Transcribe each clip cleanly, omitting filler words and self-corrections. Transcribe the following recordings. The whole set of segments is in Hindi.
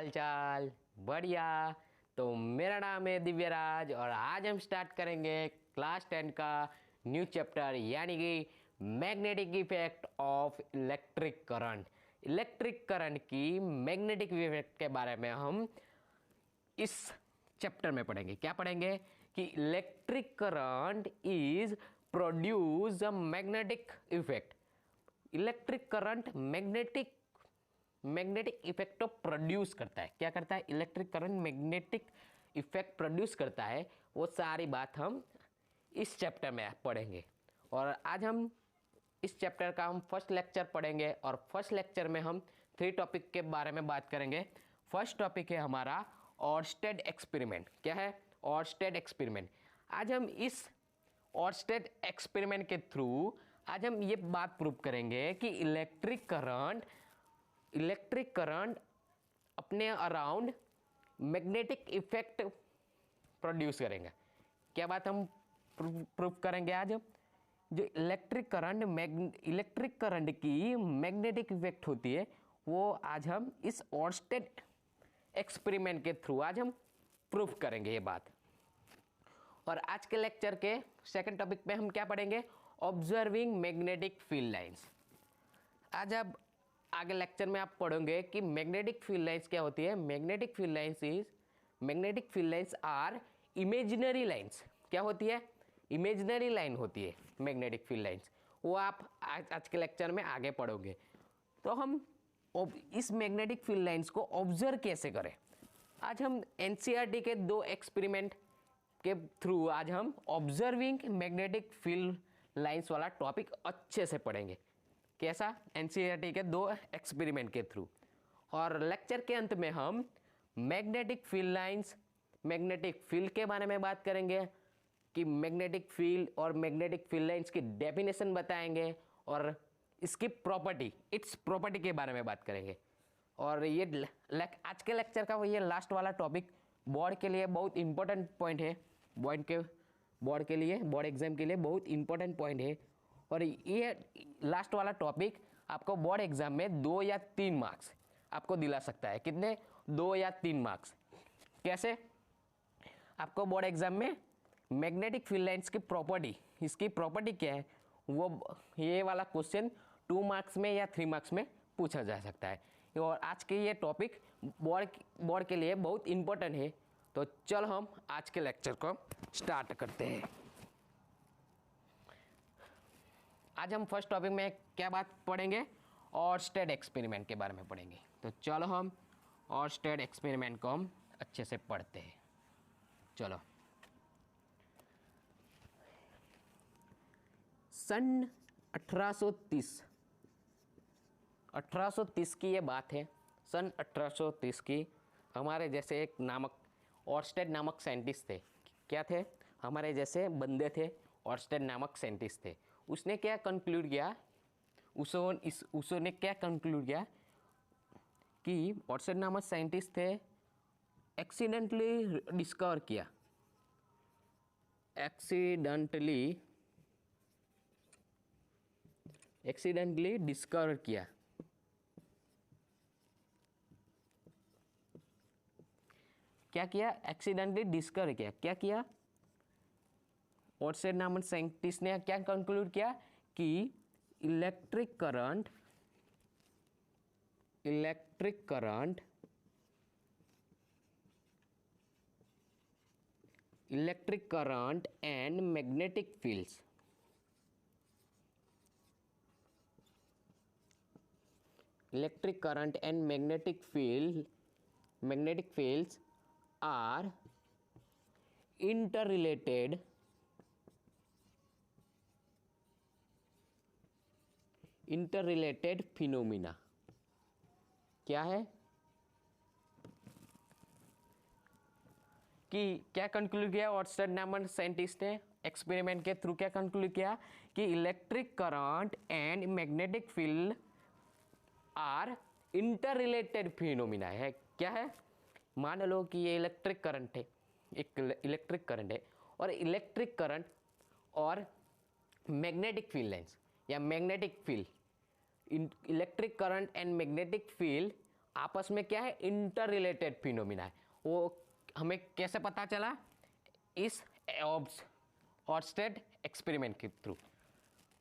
हाल चाल? बढ़िया। तो मेरा नाम है दिव्यराज और आज हम स्टार्ट करेंगे क्लास 10 का न्यू चैप्टर यानी कि magnetic effect of electric current. Electric current की मैग्नेटिक इफेक्ट के बारे में हम इस चैप्टर में पढ़ेंगे। क्या पढ़ेंगे कि electric current is produce a magnetic effect. Electric current magnetic effect produce करता है। क्या करता है? Electric current magnetic effect produce करता है। वो सारी बात हम इस चैप्टर में पढ़ेंगे और आज हम इस चैप्टर का हम फर्स्ट लेक्चर पढ़ेंगे और फर्स्ट लेक्चर में हम 3 टॉपिक के बारे में बात करेंगे। फर्स्ट टॉपिक है हमारा ऑर्स्टेड एक्सपेरिमेंट। क्या है? Oersted experiment. आज हम इस ऑर्स्टेड एक्सपेरिमेंट के थ्रू आज हम ये बात प्रूव करेंगे कि इलेक्ट्रिक करंट अपने अराउंड मैग्नेटिक इफेक्ट प्रोड्यूस करेंगे। क्या बात हम प्रूव करेंगे आज? जो इलेक्ट्रिक करंट की मैग्नेटिक इफेक्ट होती है वो आज हम इस ऑर्स्टेड एक्सपेरिमेंट के थ्रू आज हम प्रूव करेंगे ये बात। और आज के लेक्चर के सेकंड टॉपिक पे हम क्या पढ़ेंगे? Observing magnetic field lines. आज अब आगे लेक्चर में आप पढ़ोगे कि मैग्नेटिक फील्ड लाइंस क्या होती है। Magnetic field lines are imaginary lines. क्या होती है? इमेजिनरी लाइन होती है मैग्नेटिक फील्ड लाइंस। वो आप आज के लेक्चर में आगे पढ़ोगे। तो हम इस मैग्नेटिक फील्ड लाइंस को ऑब्जर्व कैसे करें, आज हम एनसीईआरटी के 2 एक्सपेरिमेंट के थ्रू आज हम ऑब्जर्विंग मैग्नेटिक फील्ड लाइंस वाला टॉपिक अच्छे से पढ़ेंगे। कैसा? एनसीईआरटी के 2 एक्सपेरिमेंट के थ्रू। और लेक्चर के अंत में हम magnetic field lines, magnetic field के बारे में बात करेंगे कि मैग्नेटिक फील्ड और मैग्नेटिक फील्ड लाइंस की डेफिनेशन बताएंगे और इसकी प्रॉपर्टी, इट्स प्रॉपर्टी के बारे में बात करेंगे। और ये आज के लेक्चर का ये लास्ट वाला टॉपिक बोर्ड के लिए बहुत इंपॉर्टेंट पॉइंट है। बोर्ड एग्जाम के लिए बहुत इंपॉर्टेंट पॉइंट है। और ये लास्ट वाला टॉपिक आपको बोर्ड एग्जाम में 2 या 3 मार्क्स आपको दिला सकता है। कितने? 2 या 3 मार्क्स। कैसे? आपको बोर्ड एग्जाम में मैग्नेटिक फील्ड लाइंस की प्रॉपर्टी, इसकी प्रॉपर्टी क्या है, वो ये वाला क्वेश्चन 2 मार्क्स में या 3 मार्क्स में पूछा जा सकता है। और आज के ये टॉपिक बोर्ड के लिए बहुत इंपॉर्टेंट है। तो चल हम आज के लेक्चर को स्टार्ट करते हैं। आज हम फर्स्ट टॉपिक में क्या बात पढ़ेंगे? ऑर्स्टेड एक्सपेरिमेंट के बारे में पढ़ेंगे। तो चलो हम ऑर्स्टेड एक्सपेरिमेंट को हम अच्छे से पढ़ते हैं। चलो। सन 1830 की ये बात है। सन 1830 की। हमारे जैसे एक ऑर्स्टेड नामक साइंटिस्ट थे। क्या थे? हमारे जैसे बंदे थे, ऑर्स्टेड नामक साइंटिस्ट थे। उसने क्या कंक्लूड किया? उसने क्या कंक्लूड किया कि ऑर्स्टेड नामक साइंटिस्ट थे, एक्सीडेंटली डिस्कवर किया क्या किया? एक्सीडेंटली डिस्कवर किया। क्या किया? ऑर्स्टेड नामक साइंटिस्ट ने क्या कंक्लूड किया कि electric current and magnetic fields are interrelated phenomena. क्या है कि क्या कंक्लूड किया ऑर्स्टेड नामक साइंटिस्ट ने एक्सपेरिमेंट के थ्रू? क्या कंक्लूड किया कि electric current and magnetic field are interrelated phenomena है। क्या है? मान लो कि ये इलेक्ट्रिक करंट है, एक इलेक्ट्रिक करंट है और इलेक्ट्रिक करंट और मैग्नेटिक फील्ड लाइंस या magnetic field, electric current and magnetic field आपस में क्या है, इंटर रिलेटेड फिनोमिना है। वो हमें कैसे पता चला, इस ऑर्स्टेड एक्सपेरिमेंट के थ्रू।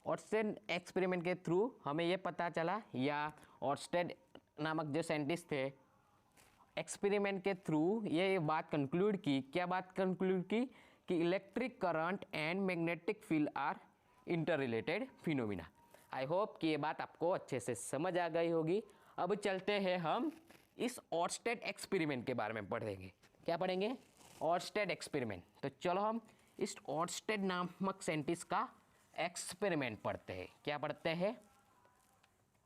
ऑर्स्टेड एक्सपेरिमेंट के थ्रू हमें ये पता चला, या ऑर्स्टेड नामक जो साइंटिस्ट थे, एक्सपेरिमेंट के थ्रू ये बात कंक्लूड की। क्या बात कंक्लूड की? कि electric current and magnetic field are interrelated phenomena. I hope कि ये बात आपको अच्छे से समझ आ गई होगी। अब चलते हैं हम इस ऑर्स्टेड एक्सपेरिमेंट के बारे में पढ़ेंगे। क्या पढ़ेंगे? Oersted experiment. तो चलो हम इस ऑर्स्टेड नामक साइंटिस्ट का एक्सपेरिमेंट पढ़ते हैं। क्या पढ़ते हैं?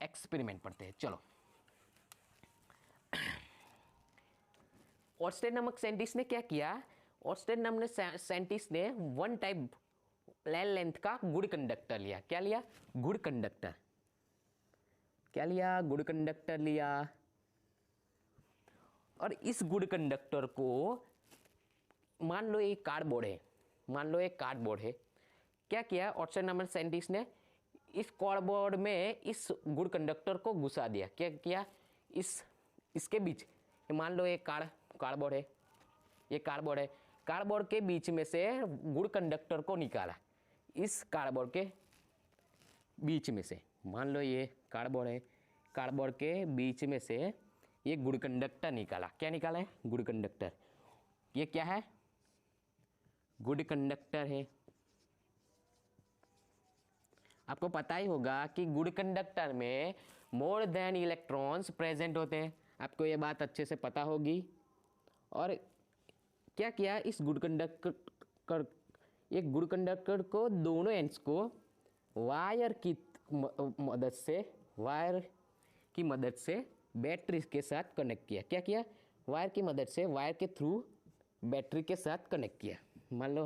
एक्सपेरिमेंट पढ़ते हैं। चलो, ऑर्स्टेड नामक साइंटिस्ट ने क्या किया? ऑर्स्टेड नामक साइंटिस्ट ने वन टाइप लेंथ का गुड कंडक्टर लिया। क्या लिया? Good conductor. क्या लिया? गुड कंडक्टर लिया। और इस गुड कंडक्टर को, मान लो एक कार्डबोर्ड है, मान लो एक कार्डबोर्ड है। क्या किया ऑर्स्टेड नामक साइंटिस्ट ने? इस कार्डबोर्ड में इस गुड कंडक्टर को घुसा दिया। क्या किया? इसके बीच, मान लो एक कार्डबोर्ड है, ये कार्डबोर्ड है, कार्डबोर्ड के बीच में से गुड कंडक्टर को निकाला। इस कार्डबोर्ड के बीच में से, मान लो ये कार्डबोर्ड है, कार्डबोर्ड के बीच में से ये गुड कंडक्टर निकाला। क्या निकाला है? Good conductor. ये क्या है? गुड कंडक्टर है। आपको पता ही होगा कि गुड कंडक्टर में मोर देन इलेक्ट्रॉन्स प्रेजेंट होते हैं। आपको ये बात अच्छे से पता होगी। और क्या किया इस गुड कंडक्टर, एक गुड कंडक्टर को दोनों एंड्स को वायर की मदद से बैटरी के साथ कनेक्ट किया। क्या किया? वायर की मदद से, वायर के थ्रू बैटरी के साथ कनेक्ट किया। मान लो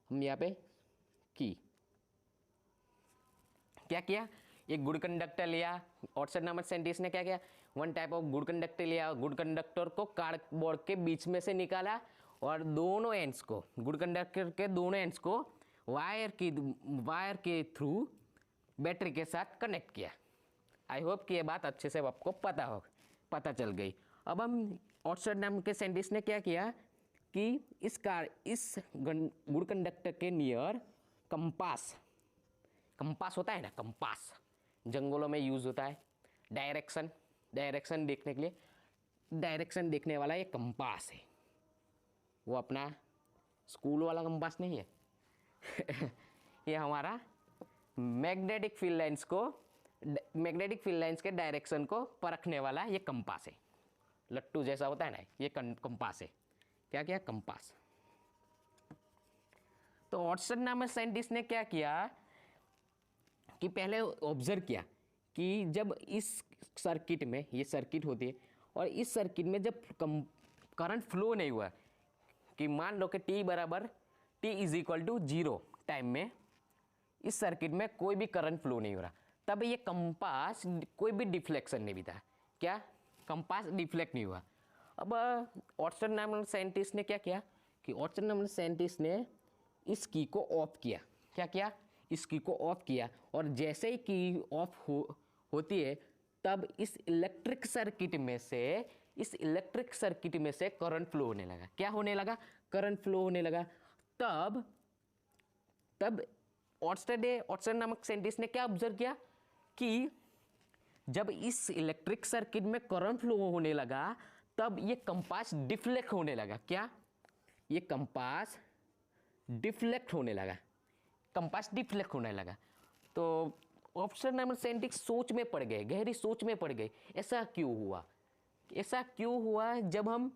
हम यहाँ पे क्या किया? एक गुड कंडक्टर लिया। ऑर्स्टेड नामक साइंटिस्ट ने क्या किया? One type of good conductor लिया। गुड कंडक्टर को कार्डबोर्ड के बीच में से निकाला और दोनों एंड्स को, गुड कंडक्टर के दोनों एंड्स को वायर के थ्रू बैटरी के साथ कनेक्ट किया। आई होप कि ये बात अच्छे से आपको पता चल गई। अब हम ऑर्स्टेड नाम के साइंटिस्ट ने क्या किया कि इस गुड कंडक्टर के नियर कंपास होता है ना, कंपास जंगलों में यूज होता है डायरेक्शन देखने के लिए। डायरेक्शन देखने वाला ये कंपास है। वो अपना स्कूल वाला कंपास नहीं है ये हमारा मैग्नेटिक फील्ड लाइंस के डायरेक्शन को परखने वाला ये कंपास है। लट्टू जैसा होता है ना, ये कंपास है। क्या किया? कंपास। तो ऑर्स्टेड नामक साइंटिस्ट ने क्या किया कि पहले ऑब्जर्व किया कि जब इस सर्किट में, ये सर्किट होती है, और इस सर्किट में जब करंट फ्लो नहीं हुआ, कि मान लो कि t is equal to 0 time में इस सर्किट में कोई भी करंट फ्लो नहीं हो रहा, तब ये कंपास कोई भी डिफ्लेक्शन नहीं भी था। क्या? कंपास डिफ्लेक्ट नहीं हुआ। अब ऑर्स्टेड नामक साइंटिस्ट ने क्या किया कि ऑर्स्टेड नामक साइंटिस्ट ने इस की को ऑफ किया। क्या किया? इस की को ऑफ किया। और जैसे ही की ऑफ होती है, तब इस इलेक्ट्रिक सर्किट में से करंट फ्लो होने लगा। क्या होने लगा? करंट फ्लो होने लगा। तब ऑर्स्टेड नामक साइंटिस्ट ने क्या ऑब्जर्व किया कि जब इस इलेक्ट्रिक सर्किट में करंट फ्लो होने लगा, तब ये कंपास डिफ्लेक्ट होने लगा। क्या? ये कंपास डिफ्लेक्ट होने लगा। तो ऑर्स्टेड नामक साइंटिस्ट सोच में पड़ गए, गहरी सोच में पड़ गए। ऐसा क्यों हुआ? जब हम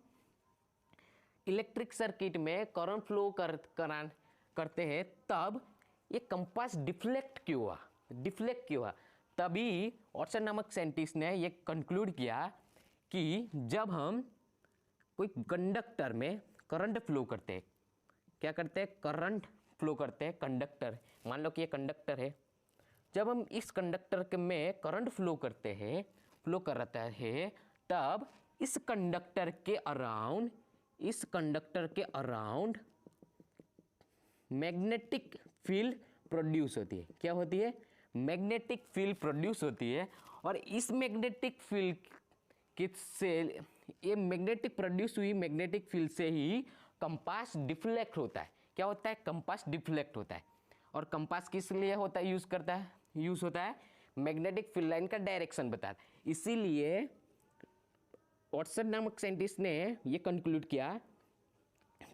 इलेक्ट्रिक सर्किट में करंट फ्लो करते हैं, तब ये कंपास डिफ्लेक्ट क्यों हुआ? तभी ऑर्स्टेड नामक साइंटिस्ट ने ये कंक्लूड किया कि जब हम कोई कंडक्टर में करंट फ्लो करते हैं, क्या करते हैं? करंट फ्लो करते हैं। कंडक्टर, मान लो कि ये कंडक्टर है, जब हम इस कंडक्टर में करंट फ्लो करता है, तब इस कंडक्टर के अराउंड मैग्नेटिक फील्ड प्रोड्यूस होती है। क्या होती है? मैग्नेटिक फील्ड प्रोड्यूस होती है। और इस मैग्नेटिक फील्ड किससे, ये मैग्नेटिक प्रोड्यूस हुई मैग्नेटिक फील्ड से ही कंपास डिफ्लेक्ट होता है। क्या होता है? कंपास डिफ्लेक्ट होता है। और कंपास किस लिए होता है, यूज होता है मैग्नेटिक फील्ड लाइन का डायरेक्शन बताता है। इसीलिए वाटसन नामक साइंटिस्ट ने ये कंक्लूड किया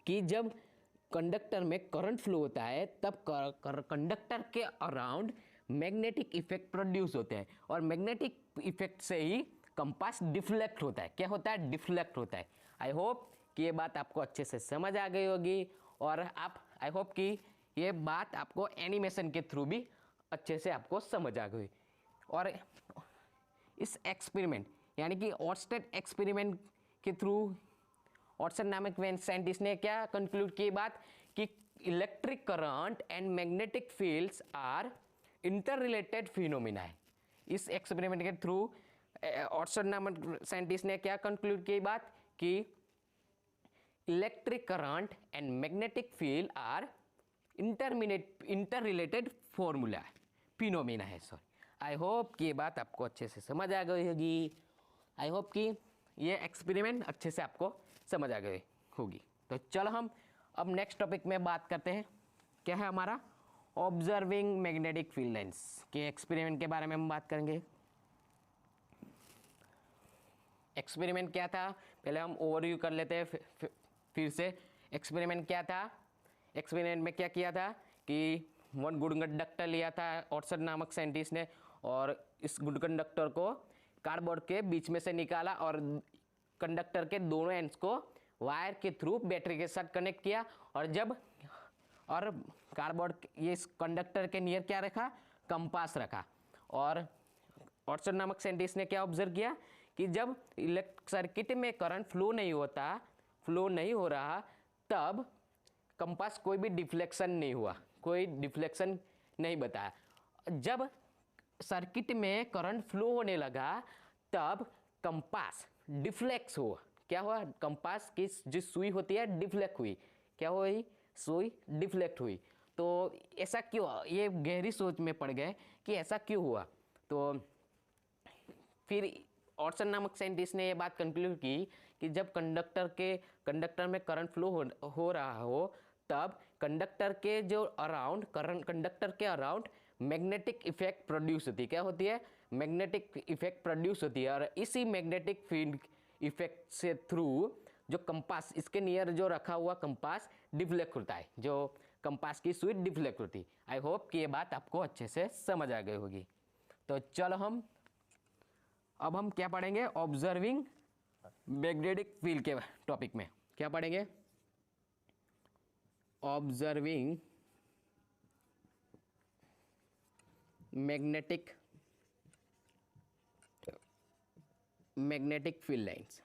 कि जब कंडक्टर में करंट फ्लो होता है तब कंडक्टर के अराउंड मैग्नेटिक इफेक्ट प्रोड्यूस होते हैं, और मैग्नेटिक इफेक्ट से ही कंपास डिफ्लेक्ट होता है। क्या होता है? डिफ्लेक्ट होता है। आई होप कि ये बात आपको अच्छे से समझ आ गई होगी, और आई होप कि ये बात आपको एनिमेशन के थ्रू भी अच्छे से आपको समझ आ गई। और इस एक्सपेरिमेंट यानी कि ऑर्स्टेड एक्सपेरिमेंट के थ्रू वाटसन नामक साइंटिस्ट ने क्या कंक्लूड की बात कि electric current and magnetic fields are interrelated phenomena है। इस एक्सपेरिमेंट के थ्रू वाटसन नामक साइंटिस्ट ने क्या कंक्लूड की बात कि electric current and magnetic field are interrelated formula phenomena है। सॉरी, आई होप कि ये बात आपको अच्छे से समझ आ गई होगी। आई होप कि ये एक्सपेरिमेंट अच्छे से आपको समझ आ गई होगी। तो चलो हम अब नेक्स्ट टॉपिक में बात करते हैं। क्या है हमारा? ऑब्जर्विंग मैग्नेटिक फील्ड लाइंस के एक्सपेरिमेंट के बारे में हम बात करेंगे। एक्सपेरिमेंट क्या था पहले हम ओवरव्यू कर लेते हैं फिर से। एक्सपेरिमेंट क्या था? एक्सपेरिमेंट में क्या किया था कि वन गुड कंडक्टर लिया था वाटसन नामक साइंटिस्ट ने, और इस गुड कंडक्टर को कार्डबोर्ड के बीच में से निकाला और कंडक्टर के दोनों एंड्स को वायर के थ्रू बैटरी के साथ कनेक्ट किया, और कार्डबोर्ड ये इस कंडक्टर के नियर क्या रखा? कंपास रखा। और वाटसन नामक साइंटिस्ट ने क्या ऑब्जर्व किया कि जब सर्किट में करंट फ्लो नहीं हो रहा तब कंपास कोई भी डिफ्लेक्शन नहीं हुआ, कोई डिफ्लेक्शन नहीं बताया। जब सर्किट में करंट फ्लो होने लगा तब कंपास डिफ्लेक्स हुआ। क्या हुआ? कंपास की जो सुई होती है डिफ्लेक्ट हुई। क्या हुई? सुई डिफ्लेक्ट हुई। तो ऐसा क्यों? ये गहरी सोच में पड़ गए कि ऐसा क्यों हुआ। तो फिर वाटसन नामक साइंटिस्ट ने ये बात कंक्लूड की कि जब कंडक्टर में करंट फ्लो हो रहा हो तब कंडक्टर के अराउंड मैग्नेटिक इफेक्ट प्रोड्यूस होती है। क्या होती है? मैग्नेटिक इफेक्ट प्रोड्यूस होती है, और इसी मैग्नेटिक फील्ड इफेक्ट से थ्रू जो कंपास इसके नियर जो रखा हुआ कंपास डिफ्लेक्ट होता है, जो कंपास की सुई डिफ्लेक्ट होती है। आई होप कि ये बात आपको अच्छे से समझ आ गई होगी। तो चलो अब हम क्या पढ़ेंगे? ऑब्जर्विंग मैग्नेटिक फील्ड के टॉपिक में क्या पढ़ेंगे? Observing magnetic field lines.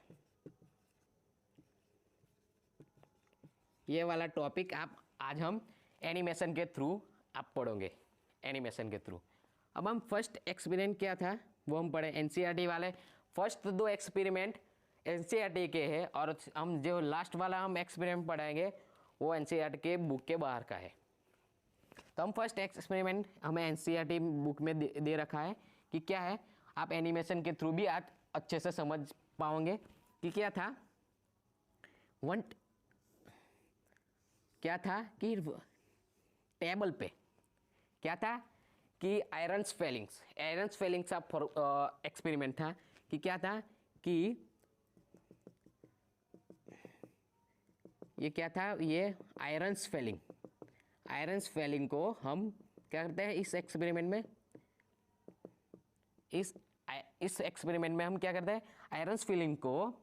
ये वाला टॉपिक आज हम एनिमेशन के थ्रू आप पढ़ोगे, एनिमेशन के थ्रू। अब हम फर्स्ट एक्सपेरिमेंट क्या था वो हम पढ़े, एनसीईआरटी वाले। फर्स्ट 2 एक्सपेरिमेंट एनसीईआरटी के हैं, और हम जो लास्ट वाला हम एक्सपेरिमेंट पढ़ाएंगे वो एनसीईआरटी के बुक के बाहर का है। तो हम फर्स्ट एक्सपेरिमेंट हमें एनसीईआरटी बुक में दे रखा है कि क्या है, आप एनिमेशन के थ्रू भी आज अच्छे से समझ पाओगे कि क्या था। क्या था कि टेबल पे क्या था कि आयरन्स फेलिंग्स ऑफ एक्सपेरिमेंट था कि क्या था कि ये क्या था, ये आयरन्स फेलिंग को हम क्या करते हैं इस एक्सपेरिमेंट में, इस एक्सपेरिमेंट में हम क्या करते हैं, आयरन्स फेलिंग को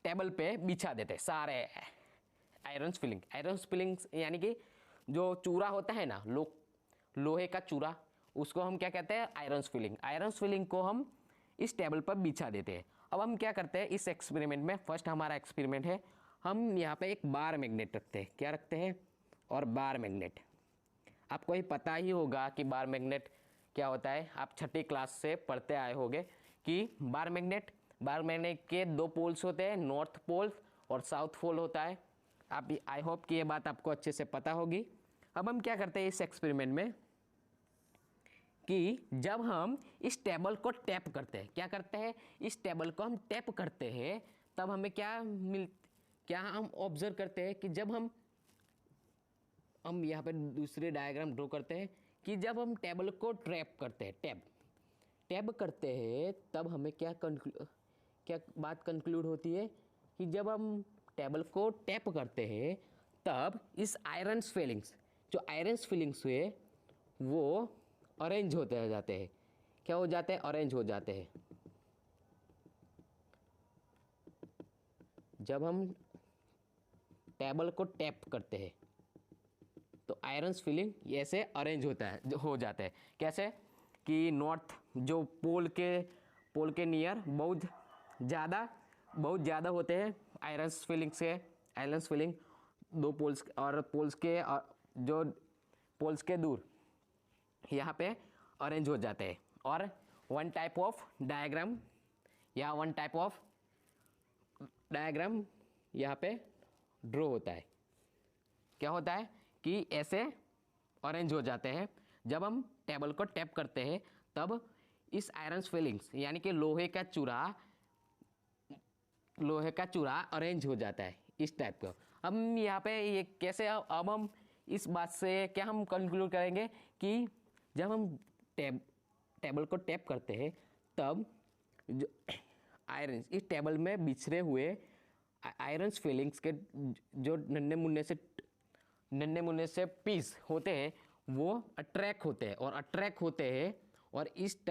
टेबल पे बिछा देते हैं सारे आयरन्स फिलिंग यानी कि जो चूरा होता है ना, लोहे का चूरा, उसको हम क्या कहते हैं, आयरन्स फिलिंग को हम इस टेबल पर बिछा देते हैं। अब हम क्या करते हैं इस एक्सपेरिमेंट में, फर्स्ट हमारा एक्सपेरिमेंट है, हम यहाँ पे एक बार मैग्नेट रखते हैं। क्या रखते हैं? और बार मैग्नेट आपको ही पता ही होगा कि बार मैग्नेट क्या होता है, आप छठी क्लास से पढ़ते आए होंगे कि बार मैग्नेट के 2 पोल्स होते हैं, नॉर्थ पोल और साउथ पोल होता है। आप आई होप कि ये बात आपको अच्छे से पता होगी। अब हम क्या करते हैं इस एक्सपेरिमेंट में, कि जब हम इस टेबल को टैप करते हैं, क्या करते हैं, इस टेबल को हम टैप करते हैं, तब हमें क्या हम ऑब्जर्व करते हैं कि जब हम यहाँ पे दूसरे डायग्राम ड्रॉ करते हैं कि जब हम टेबल को टैप करते हैं, टैप करते हैं, तब हमें क्या बात कंक्लूड होती है कि जब हम टेबल को टैप करते हैं तब इस आयरन्स फीलिंग्स, जो आयरन्स फीलिंग्स हुए वो ऑरेंज होते जाते हैं। क्या हो जाते हैं, ऑरेंज हो जाते हैं। जब हम टेबल को टैप करते हैं तो आयरन्स फीलिंग ऐसे ऑरेंज होता है, हो जाता है। कैसे कि नॉर्थ जो पोल के नियर बहुत ज़्यादा होते हैं आयरन्स फीलिंग से। आयरन्स फीलिंग दो पोल्स और जो पोल्स के दूर यहाँ पे ऑरेंज हो जाते हैं। और वन टाइप ऑफ डायग्राम यहाँ पे ड्रॉ होता है। क्या होता है कि ऐसे ऑरेंज हो जाते हैं। जब हम टेबल को टैप करते हैं तब इस आयरन्स फीलिंग्स यानी कि लोहे का चूरा ऑरेंज हो जाता है, इस टाइप का। हम यहाँ पे ये कैसे, अब हम इस बात से क्या हम कंक्लूड करेंगे कि जब हम टेबल को टैप करते हैं तब जो आयरन्स इस टेबल में बिछड़े हुए आयरन्स फीलिंग्स के जो नन्हे मुन्ने से पीस होते हैं वो अट्रैक्ट होते हैं और इस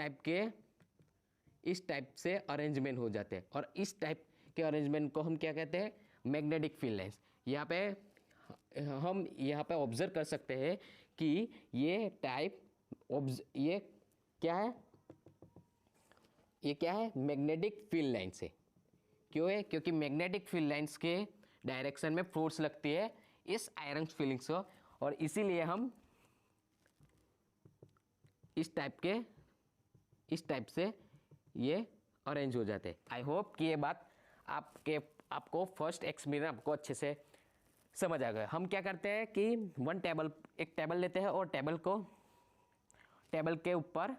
टाइप से अरेंजमेंट हो जाते हैं। और इस टाइप के अरेंजमेंट को हम क्या कहते हैं, मैग्नेटिक फील्ड लाइंस। हम यहाँ पे ऑब्जर्व कर सकते हैं कि ये क्या है, मैग्नेटिक फील्ड लाइंस है। क्यों है, क्योंकि मैग्नेटिक फील्ड लाइंस के डायरेक्शन में फोर्स लगती है इस आयरन फीलिंग्स को, और इसीलिए हम इस टाइप से ये अरेंज हो जाते हैं। आई होप कि ये बात आपको फर्स्ट एक्सपीरियंस आपको अच्छे से समझ आ गया। हम क्या करते हैं कि एक टेबल लेते हैं और टेबल के ऊपर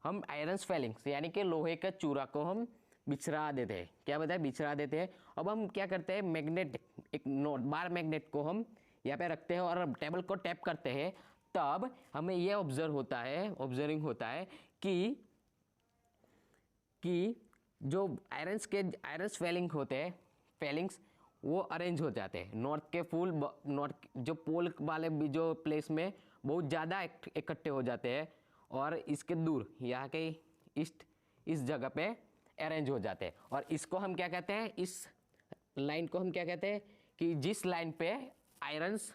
हम आयरन फीलिंग्स यानी कि लोहे का चूरा को हम बिछरा देते हैं। क्या बताए, बिछरा देते हैं। अब हम क्या करते हैं, एक बार मैग्नेट को हम यहाँ पे रखते हैं और टेबल को टैप करते हैं, तब हमें ये ऑब्जर्विंग होता है कि जो आयरन्स फीलिंग होते हैं, फीलिंग्स वो अरेंज हो जाते हैं। नॉर्थ जो पोल वाले भी जो प्लेस में बहुत ज़्यादा इकट्ठे हो जाते हैं और इसके दूर यहाँ के इस जगह पे अरेंज हो जाते हैं। और इसको हम क्या कहते हैं, इस लाइन को हम क्या कहते हैं कि जिस लाइन पे आयरन्स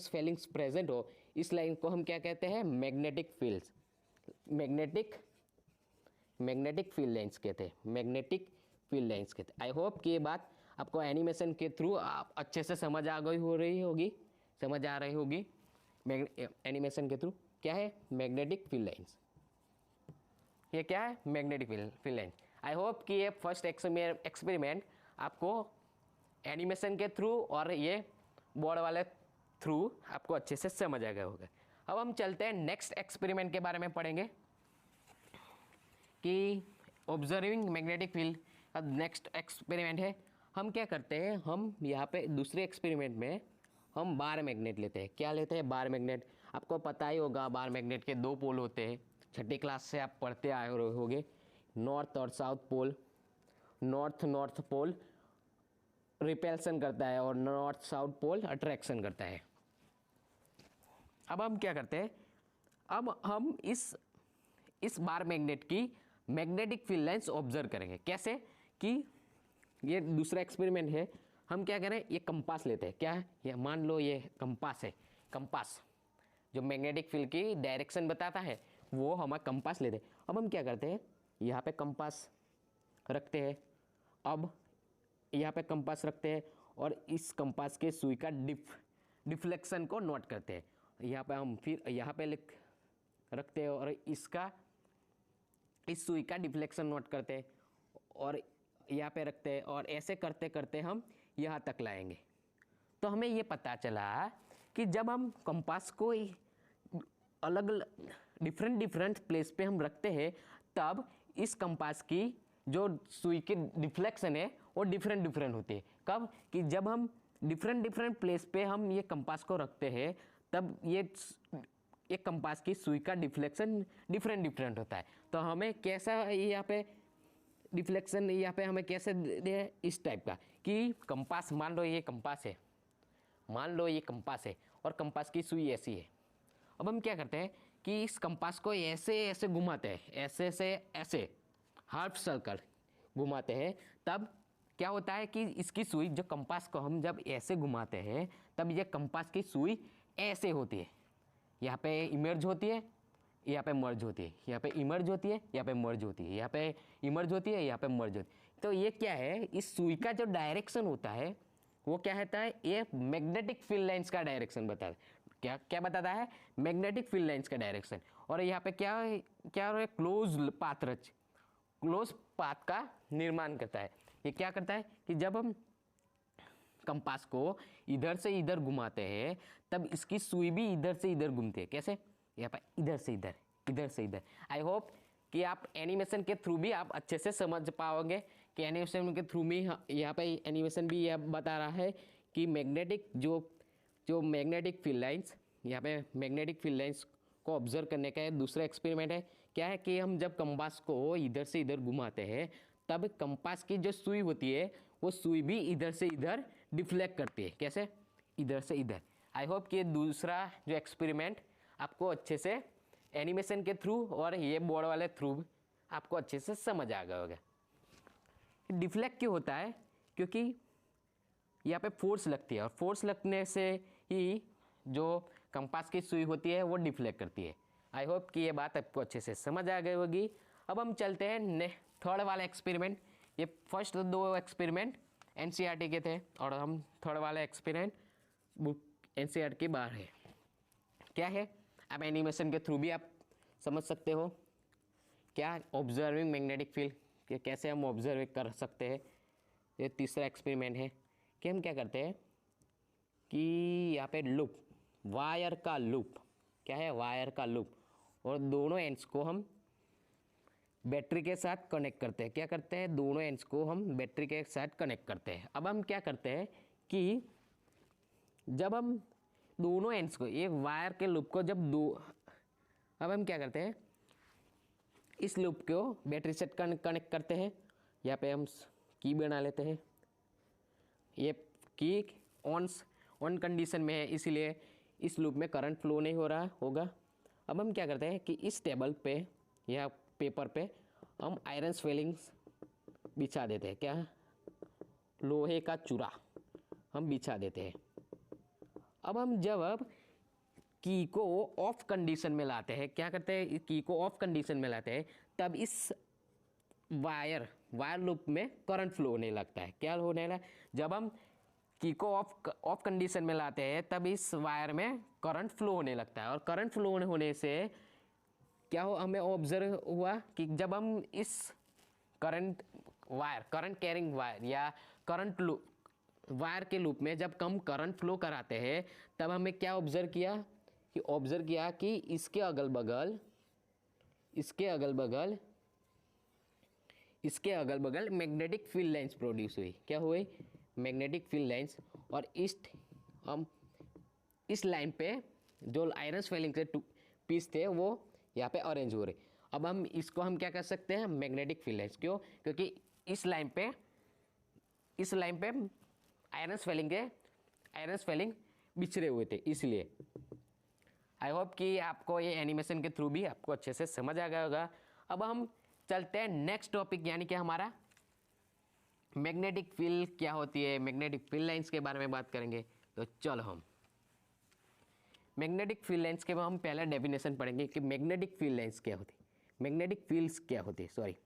फीलिंग्स प्रेजेंट हो, इस लाइन को हम क्या कहते हैं, मैग्नेटिक फील्ड लाइंस कहते हैं। आई होप कि ये बात आपको एनिमेशन के थ्रू अच्छे से समझ आ रही होगी। एनिमेशन के थ्रू क्या है, मैग्नेटिक फील्ड लाइंस। ये क्या है, मैग्नेटिक फील्ड लाइंस। आई होप कि ये फर्स्ट एक्सपेरिमेंट आपको एनिमेशन के थ्रू और ये बोर्ड वाले थ्रू आपको अच्छे से समझ आ गया होगा। अब हम चलते हैं नेक्स्ट एक्सपेरिमेंट के बारे में पढ़ेंगे कि ऑब्जर्विंग मैग्नेटिक फील्ड का नेक्स्ट एक्सपेरिमेंट है। हम क्या करते हैं, हम यहाँ पे दूसरे एक्सपेरिमेंट में हम बार मैग्नेट लेते हैं। क्या लेते हैं, बार मैग्नेट। आपको पता ही होगा बार मैग्नेट के दो पोल होते हैं, छठी क्लास से आप पढ़ते आए होंगे। नॉर्थ और साउथ पोल। नॉर्थ पोल रिपेल्सन करता है और नॉर्थ साउथ पोल अट्रैक्शन करता है। अब हम क्या करते हैं, अब हम इस बार मैग्नेट की मैग्नेटिक फील्ड लाइंस ऑब्जर्व करेंगे। कैसे कि ये दूसरा एक्सपेरिमेंट है। हम क्या करें, ये कंपास लेते हैं। क्या है, ये मान लो ये कंपास है। कंपास जो मैग्नेटिक फील्ड की डायरेक्शन बताता है, वो हम कंपास लेते हैं। अब हम क्या करते हैं, यहाँ पे कंपास रखते हैं। अब यहाँ पे कंपास रखते हैं और इस कंपास के सुई का डिफ्लेक्शन को नोट करते हैं। यहाँ पे हम फिर यहाँ पे रखते हैं और इस सुई का डिफ्लेक्शन नोट करते हैं और यहाँ पे रखते हैं, और ऐसे करते करते हम यहाँ तक लाएंगे। तो हमें ये पता चला कि जब हम कंपास को अलग डिफरेंट डिफरेंट प्लेस पे हम रखते हैं, तब इस कंपास की जो सुई की डिफ्लेक्शन है वो डिफरेंट डिफरेंट होती है। कब? कि जब हम डिफरेंट डिफरेंट प्लेस पे हम ये कंपास को रखते हैं, तब ये कंपास की सुई का डिफ्लेक्शन डिफरेंट डिफरेंट होता है। तो हमें कैसा यहाँ पे डिफ्लेक्शन यहाँ पे हमें कैसे दे, इस टाइप का कि कंपास, मान लो ये कंपास है, मान लो ये कंपास है और कंपास की सुई ऐसी है। अब हम क्या करते हैं कि इस कंपास को ऐसे ऐसे घुमाते हैं, ऐसे से ऐसे हाफ सर्कल घुमाते हैं। तब क्या होता है कि इसकी सुई, जो कंपास को हम जब ऐसे घुमाते हैं, तब ये कंपास की सुई ऐसे होती है, यहाँ पे इमर्ज होती है, यहाँ पे मर्ज होती है, यहाँ पे इमर्ज होती है, यहाँ पे मर्ज होती है, यहाँ पे इमर्ज होती है, यहाँ पे मर्ज होती है। तो ये क्या है, इस सुई का जो डायरेक्शन होता है वो क्या होता है, ये मैग्नेटिक फील्ड लाइंस का डायरेक्शन बताता है। क्या क्या बताता है? मैग्नेटिक फील्ड लाइंस का डायरेक्शन। और यहाँ पे क्या क्या क्लोज पाथ क्लोज पाथ का निर्माण करता है। ये क्या करता है कि जब हम कंपास को इधर से इधर घुमाते हैं, तब इसकी सुई भी इधर से इधर घूमती है। कैसे? यहाँ पर इधर से इधर, इधर से इधर। आई होप कि आप एनिमेशन के थ्रू भी आप अच्छे से समझ पाओगे कि एनिमेशन के थ्रू भी यहाँ पे एनिमेशन भी यह बता रहा है कि मैग्नेटिक जो मैग्नेटिक फील्ड लाइंस, यहाँ पे मैग्नेटिक फील्ड लाइंस को ऑब्जर्व करने का दूसरा एक्सपेरिमेंट है। क्या है कि हम जब कंपास को इधर से इधर घुमाते हैं, तब कंपास की जो सुई होती है वो सुई भी इधर से इधर डिफ्लेक्ट करती है। कैसे? इधर से इधर। आई होप कि दूसरा जो एक्सपेरिमेंट आपको अच्छे से एनिमेशन के थ्रू और ये बोर्ड वाले थ्रू आपको अच्छे से समझ आ गया होगा। डिफ्लेक्ट क्यों होता है? क्योंकि यहाँ पे फोर्स लगती है और फोर्स लगने से ही जो कंपास की सुई होती है वो डिफ्लेक्ट करती है। आई होप कि ये बात आपको अच्छे से समझ आ गई होगी। अब हम चलते हैं थर्ड वाला एक्सपेरिमेंट। ये फर्स्ट दो एक्सपेरिमेंट एनसीईआरटी के थे और हम थर्ड वाला एक्सपेरिमेंट बुक एनसीईआरटी के बाहर है। क्या है? आप एनिमेशन के थ्रू भी आप समझ सकते हो। क्या? ऑब्जर्विंग मैग्नेटिक फील्ड, कि कैसे हम ऑब्जर्व कर सकते हैं। ये तीसरा एक्सपेरिमेंट है कि हम क्या करते हैं कि यहाँ पे लूप, वायर का लूप, क्या है? वायर का लूप, और दोनों एंड्स को हम बैटरी के साथ कनेक्ट करते हैं। क्या करते हैं? दोनों एंड्स को हम बैटरी के साथ कनेक्ट करते हैं। अब हम क्या करते हैं कि जब हम दोनों एंड्स को, एक वायर के लूप को जब अब हम क्या करते हैं, इस लूप को बैटरी से कनेक्ट करते हैं। यहाँ पे हम की बना लेते हैं। ये की ऑन कंडीशन में है, इसीलिए इस लूप में करंट फ्लो नहीं हो रहा होगा। अब हम क्या करते हैं कि इस टेबल पे या पेपर पे हम आयरन स्वेलिंग्स बिछा देते हैं। क्या? लोहे का चूरा हम बिछा देते हैं। अब हम जब की को ऑफ कंडीशन में लाते हैं, क्या करते हैं, की को ऑफ कंडीशन में लाते हैं, तब इस वायर लूप में करंट फ्लो होने लगता है। क्या होने लगा? जब हम की को ऑफ कंडीशन में लाते हैं, तब इस वायर में करंट फ्लो होने लगता है। और करंट फ्लो होने से क्या हो, हमें ऑब्जर्व हुआ कि जब हम इस करंट कैरिंग वायर या करंट लूप वायर के लूप में जब कम करंट फ्लो कराते हैं, तब हमें क्या ऑब्जर्व किया कि इसके अगल बगल मैग्नेटिक फील्ड लाइंस प्रोड्यूस हुई। क्या हुई? Magnetic field lines. और हम इस लाइन पे जो आयरन स्वेलिंग के पीस थे वो यहाँ पे अरेंज हो रहे। अब हम इसको हम क्या कर सकते हैं, मैग्नेटिक फील्ड लाइंस। क्यों? क्योंकि इस लाइन पे आयरन स्वेलिंग बिछड़े हुए थे, इसलिए। आई होप कि आपको ये एनिमेशन के थ्रू भी आपको अच्छे से समझ आ गया होगा। अब हम चलते हैं नेक्स्ट टॉपिक, यानी कि हमारा मैग्नेटिक फील्ड क्या होती है, मैग्नेटिक फील्ड लाइंस के बारे में बात करेंगे। तो चलो हम मैग्नेटिक फील्ड लाइंस के हम पहले डेफिनेशन पढ़ेंगे कि मैग्नेटिक फील्ड लाइंस क्या होती है, मैग्नेटिक फील्ड्स क्या होती है, sorry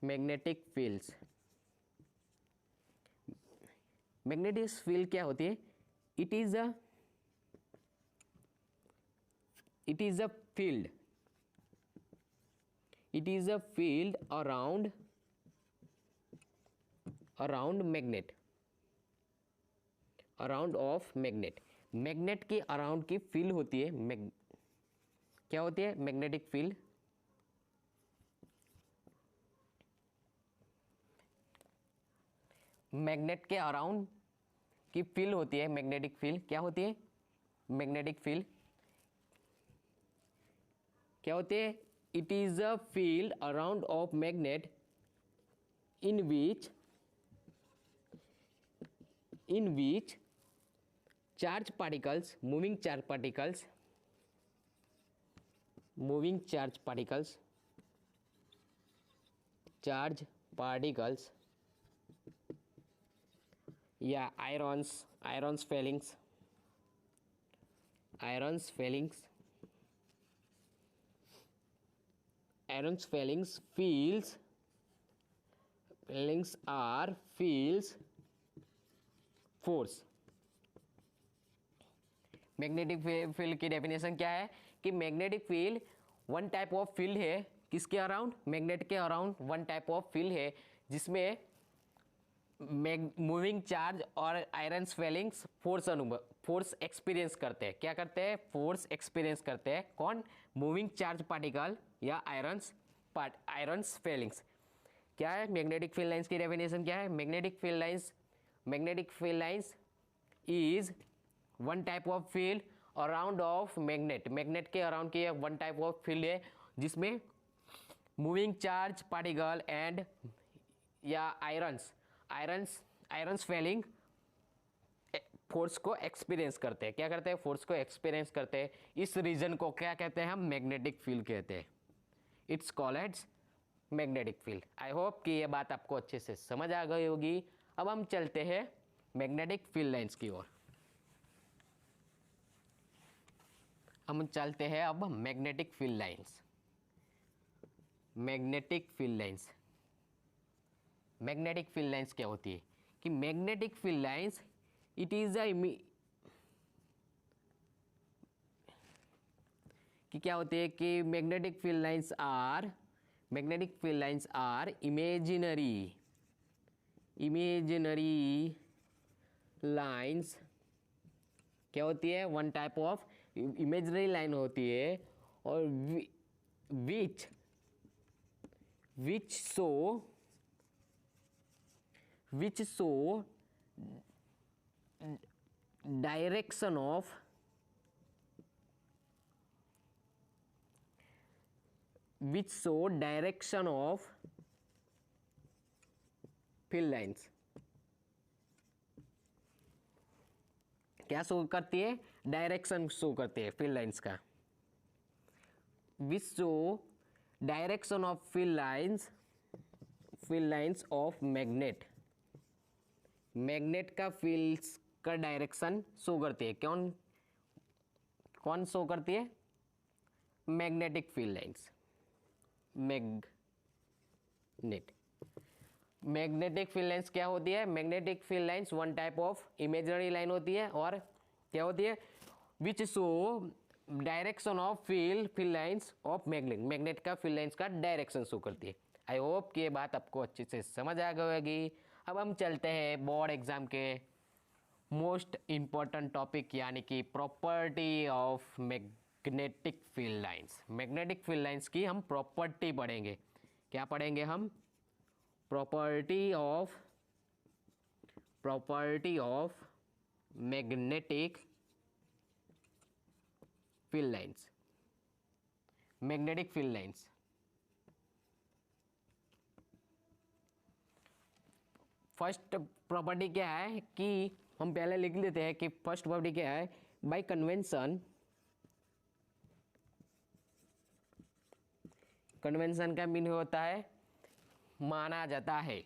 magnetic fields. Magnetic field क्या होती है? It is a field around of magnet. Magnet के अराउंड की फील्ड होती है क्या होती है? Magnetic field. मैग्नेट के अराउंड की फील्ड होती है मैग्नेटिक फील्ड। क्या होती है? मैग्नेटिक फील्ड क्या होती है? It is a field around of magnet in which charge particles moving charge particles या iron's feelings are feels force। Magnetic field की डेफिनेशन क्या है कि magnetic field one type of field है। किसके अराउंड? मैग्नेट के around one type of field है जिसमें मूविंग चार्ज और आयरन फेलिंग्स फोर्स एक्सपीरियंस करते हैं। क्या करते हैं? फोर्स एक्सपीरियंस करते हैं। कौन? मूविंग चार्ज पार्टिकल या आयरन फेलिंग्स। क्या है मैग्नेटिक फील्ड लाइंस की डेफिनेशन? क्या है magnetic field lines? Is one type of field around of magnet के अराउंड की वन टाइप ऑफ फील्ड है जिसमें मूविंग चार्ज पार्टिकल एंड या आयरन्स फेलिंग फोर्स को एक्सपीरियंस करते हैं। क्या करते हैं? फोर्स को एक्सपीरियंस करते हैं। इस रीजन को क्या कहते हैं? हम मैग्नेटिक फील्ड कहते हैं। It's called as magnetic field. I hope कि ये बात आपको अच्छे से समझ आ गई होगी। अब हम चलते हैं मैग्नेटिक फील्ड लाइंस की ओर। हम चलते हैं अब magnetic field lines. Magnetic field lines क्या होती है कि magnetic field lines it is कि क्या होती है कि magnetic field lines are imaginary lines. क्या होती है? One type of imaginary line होती है और which show direction of field lines। क्या शो करती है? डायरेक्शन शो करती है फील्ड लाइंस का। which show direction of field lines of magnet का फील्ड्स का डायरेक्शन शो करती है। कौन शो करती है? Magnetic field lines. Magnetic field lines क्या होती है? Magnetic field lines one type of imaginary line होती है और क्या होती है? Which show direction of field lines of magnet का फील्ड लाइंस का डायरेक्शन शो करती है। आई होप कि ये बात आपको अच्छे से समझ आ गई होगी। अब हम चलते हैं बोर्ड एग्जाम के मोस्ट इम्पॉर्टेंट टॉपिक यानी कि property of magnetic field lines. Magnetic field lines की हम प्रॉपर्टी पढ़ेंगे। क्या पढ़ेंगे हम? Property of magnetic field lines. Magnetic field lines first property क्या है कि हम पहले लिख लेते हैं कि फर्स्ट प्रॉपर्टी क्या है। बाय कन्वेंशन का मीन होता है माना जाता है।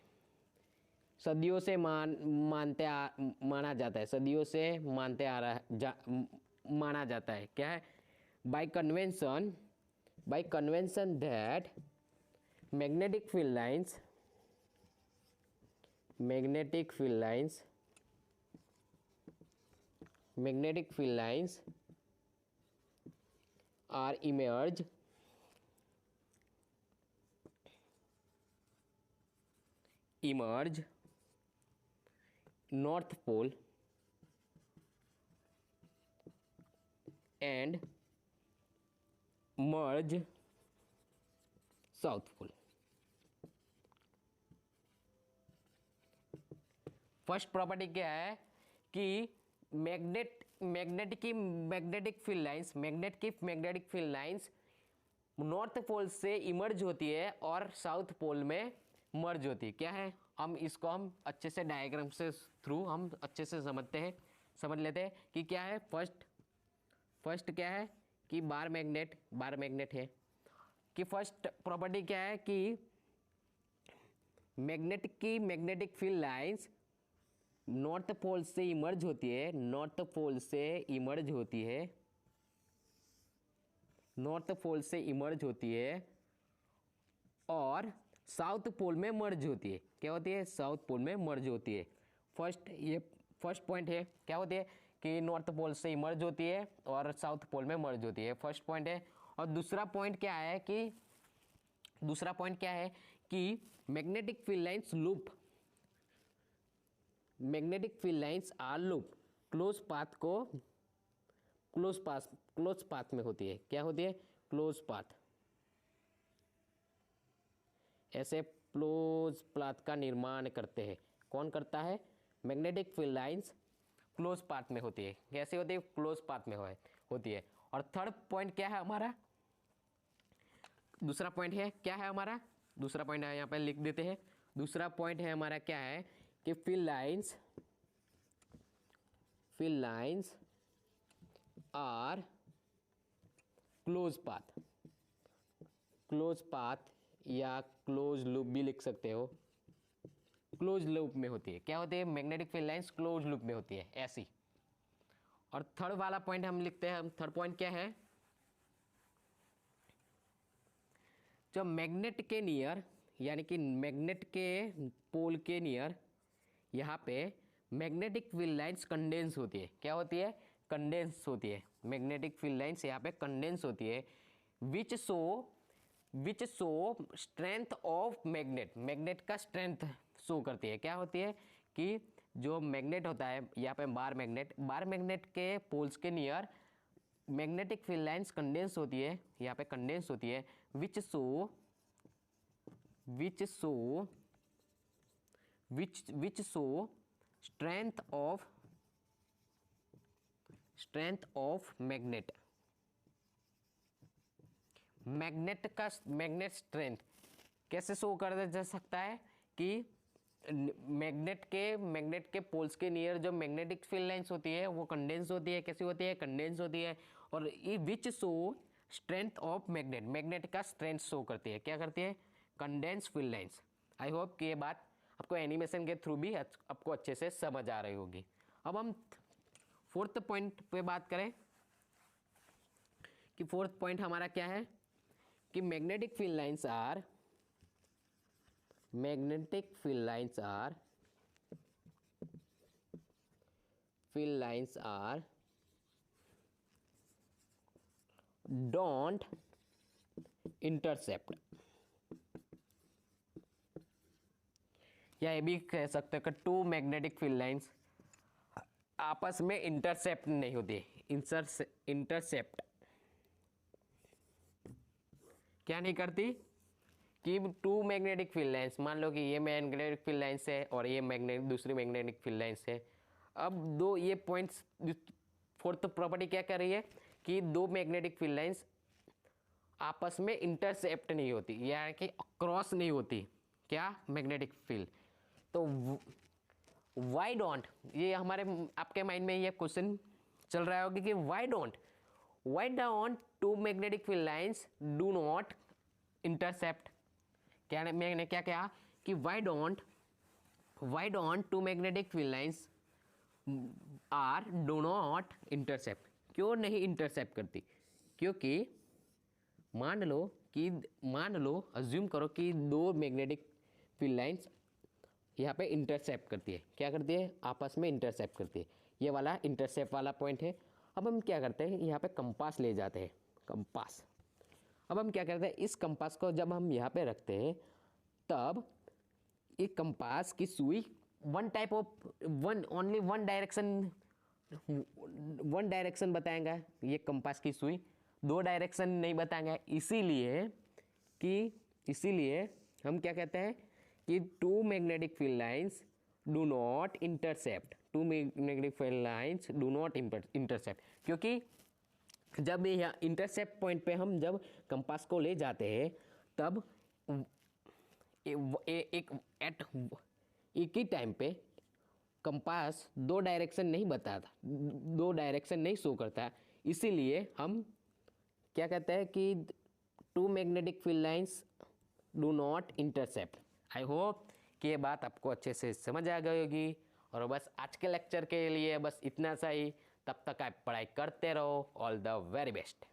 सदियों से माना जाता है। सदियों से माना जाता है। क्या है? By convention that magnetic field lines are emerge north pole and merge south pole. First property क्या है कि magnetic field lines north pole से इमर्ज होती है और साउथ पोल में मर्ज होती है। क्या है, हम अच्छे से डायग्राम से थ्रू हम अच्छे से समझ लेते हैं कि क्या है। फर्स्ट क्या है कि बार मैग्नेट है कि फर्स्ट प्रॉपर्टी क्या है कि magnetic field lines north pole से इमर्ज होती है और साउथ पोल में मर्ज होती है। क्या होती है, साउथ पोल में मर्ज होती है। फर्स्ट पॉइंट है, क्या होती है कि नॉर्थ पोल से इमर्ज होती है और साउथ पोल में मर्ज होती है, फर्स्ट पॉइंट है। और दूसरा पॉइंट क्या है कि magnetic field lines are loop close path में होती है। क्या होती है, क्लोज पाथ। ऐसे क्लोज पाथ का निर्माण करते हैं। कौन करता है, magnetic field lines close path में होती है। कैसे होती है, क्लोज पाथ में होती है। और थर्ड पॉइंट क्या है हमारा, दूसरा पॉइंट है क्या है हमारा, दूसरा पॉइंट है यहाँ पे लिख देते हैं। दूसरा पॉइंट है हमारा क्या है कि field lines are close path या क्लोज लूप भी लिख सकते हो, क्लोज लूप में होती है। क्या होती है, magnetic field lines close loop में होती है ऐसी। और थर्ड वाला पॉइंट हम लिखते हैं, थर्ड पॉइंट क्या है, जो मैग्नेट के नियर यानी कि मैग्नेट के पोल के नियर यहाँ पे मैग्नेटिक फील्ड लाइंस कंडेंस होती है। क्या होती है, कंडेंस होती है। मैग्नेटिक फील्ड लाइंस यहाँ पे कंडेंस होती है which show strength of magnet का स्ट्रेंथ शो करती है। क्या होती है कि जो मैग्नेट होता है यहाँ पे बार मैग्नेट के पोल्स के near magnetic field lines condense होती है, यहाँ पे कंडेंस होती है which show strength of magnet strength कैसे शो कर जा सकता है कि मैग्नेट के पोल्स के नियर जो मैग्नेटिक फील्ड लाइंस होती है वो कंडेंस होती है। कैसी होती है, कंडेंस होती है। और ये which show strength of magnet का स्ट्रेंथ शो करती है। क्या करती है, कंडेंस फील्ड लाइंस। आई होप कि ये बात आपको एनिमेशन के थ्रू भी आपको अच्छे से समझ आ रही होगी। अब हम फोर्थ पॉइंट पे बात करें कि फोर्थ पॉइंट हमारा क्या है कि magnetic field lines are don't intercept, या ये भी कह सकते हैं कि टू मैग्नेटिक फील्ड लाइंस आपस में इंटरसेप्ट नहीं होती। इंटरसेप्ट क्या नहीं करती कि टू मैग्नेटिक फील्ड लाइंस, मान लो कि ये मैग्नेटिक फील्ड लाइंस है और ये दूसरी मैग्नेटिक फील्ड लाइंस है। अब दो ये पॉइंट्स, फोर्थ प्रॉपर्टी क्या कर रही है कि दो मैग्नेटिक फील्ड लाइंस आपस में इंटरसेप्ट नहीं होती, यानी कि क्रॉस नहीं होती। क्या, मैग्नेटिक फील्ड। तो वाई डोंट, ये हमारे आपके माइंड में ये क्वेश्चन चल रहा होगा कि why don't two magnetic field lines do not intercept. क्या मैंने क्या कहा कि why don't two magnetic field lines are do not intercept. क्यों नहीं इंटरसेप्ट करती, क्योंकि मान लो अज्यूम करो कि दो मैग्नेटिक फील्ड लाइंस यहाँ पे इंटरसेप्ट करती है। क्या करती है, आपस में इंटरसेप्ट करती है। ये वाला इंटरसेप्ट वाला पॉइंट है। अब हम क्या करते हैं, यहाँ पे कंपास ले जाते हैं, कंपास। अब हम क्या करते हैं, इस कंपास को जब हम यहाँ पे रखते हैं तब एक कंपास की सुई only one direction one direction बताएगा ये कंपास की सुई, दो डायरेक्शन नहीं बताएगा, इसीलिए हम क्या कहते हैं कि two magnetic field lines do not intercept, two magnetic field lines do not intercept, क्योंकि जब यहाँ इंटरसेप्ट पॉइंट पे हम जब कंपास को ले जाते हैं तब एक ही टाइम पे कंपास दो डायरेक्शन नहीं बताता, दो डायरेक्शन नहीं शो करता, इसीलिए हम क्या कहते हैं कि two magnetic field lines do not intercept. I hope कि ये बात आपको अच्छे से समझ आ गई होगी। और बस आज के लेक्चर के लिए बस इतना सा ही, तब तक आप पढ़ाई करते रहो। All the very best.